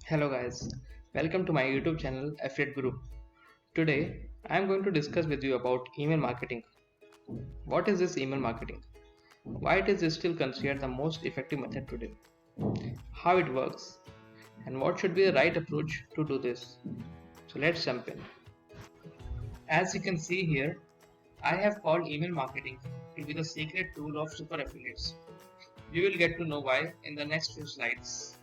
Hello guys, welcome to my YouTube channel Affiliate Group. Today I am going to discuss with you about email marketing. What is this email marketing? Why it is still considered the most effective method today? How it works? And what should be the right approach to do this? So let's jump in. As you can see here, I have called email marketing to be the secret tool of super affiliates. You will get to know why in the next few slides.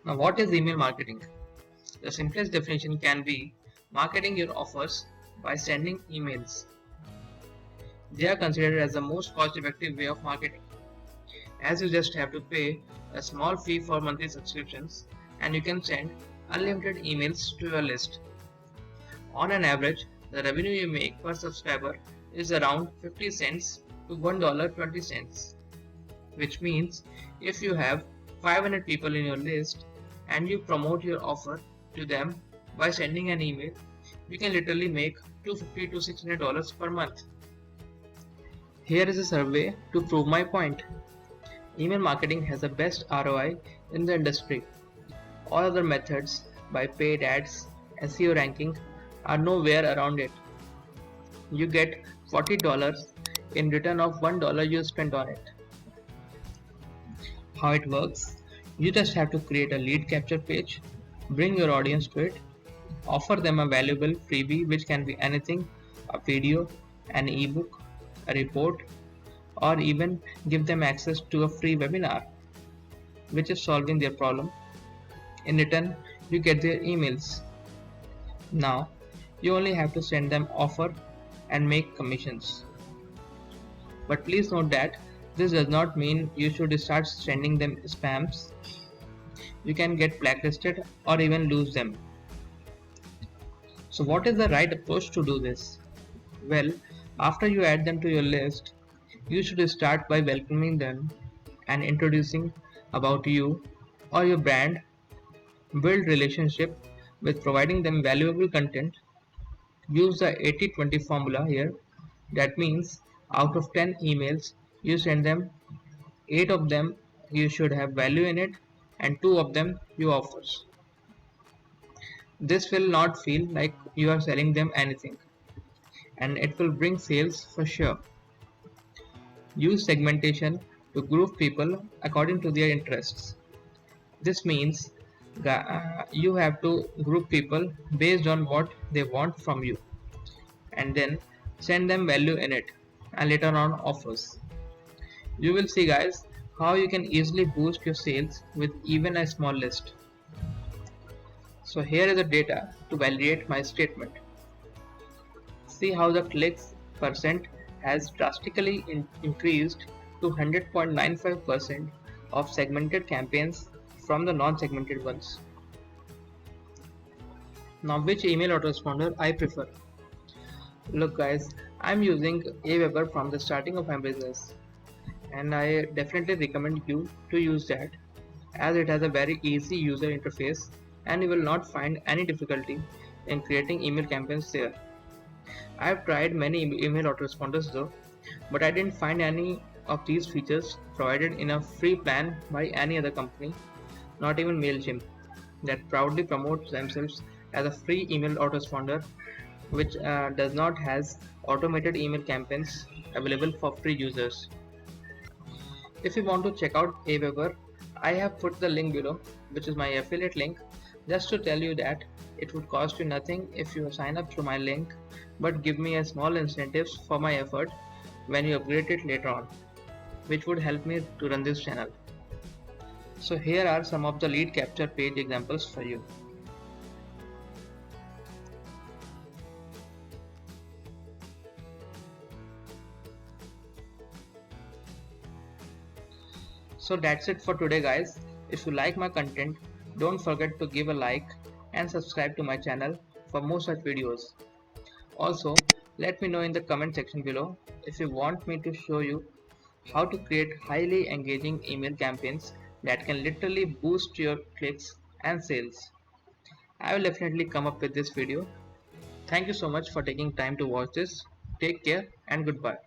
Now what is email marketing? The simplest definition can be marketing your offers by sending emails. They are considered as the most cost effective way of marketing, as you just have to pay a small fee for monthly subscriptions and you can send unlimited emails to your list. On an average, the revenue you make per subscriber is around 50 cents to $1.20, which means if you have 500 people in your list and you promote your offer to them by sending an email, you can literally make $250 to $600 per month. Here is a survey to prove my point. Email marketing has the best ROI in the industry. All other methods by paid ads, SEO ranking are nowhere around it. You get $40 in return of $1 you spent on it. How it works? You just have to create a lead capture page, bring your audience to it, offer them a valuable freebie which can be anything, a video, an ebook, a report, or even give them access to a free webinar which is solving their problem. In return, you get their emails. Now, you only have to send them offer and make commissions. But please note that this does not mean you should start sending them spams. You can get blacklisted or even lose them. So what is the right approach to do this? Well, after you add them to your list, you should start by welcoming them and introducing about you or your brand. Build relationship with providing them valuable content. Use the 80-20 formula here. That means out of 10 emails you send them, 8 of them you should have value in it and 2 of them you offers. This will not feel like you are selling them anything and it will bring sales for sure. Use segmentation to group people according to their interests. This means you have to group people based on what they want from you and then send them value in it and later on offers. You will see guys how you can easily boost your sales with even a small list. So here is the data to validate my statement. See how the clicks percent has drastically increased to 100.95% of segmented campaigns from the non-segmented ones. Now which email autoresponder I prefer? Look guys, I'm using Aweber from the starting of my business and I definitely recommend you to use that as it has a very easy user interface and you will not find any difficulty in creating email campaigns there. I have tried many email autoresponders though, but I didn't find any of these features provided in a free plan by any other company, not even MailChimp, that proudly promotes themselves as a free email autoresponder which does not has automated email campaigns available for free users. If you want to check out Aweber, I have put the link below, which is my affiliate link, just to tell you that it would cost you nothing if you sign up through my link, but give me a small incentives for my effort when you upgrade it later on, which would help me to run this channel. So here are some of the lead capture page examples for you. So that's it for today guys. If you like my content, don't forget to give a like and subscribe to my channel for more such videos. Also, let me know in the comment section below if you want me to show you how to create highly engaging email campaigns that can literally boost your clicks and sales. I will definitely come up with this video. Thank you so much for taking time to watch this. Take care and goodbye.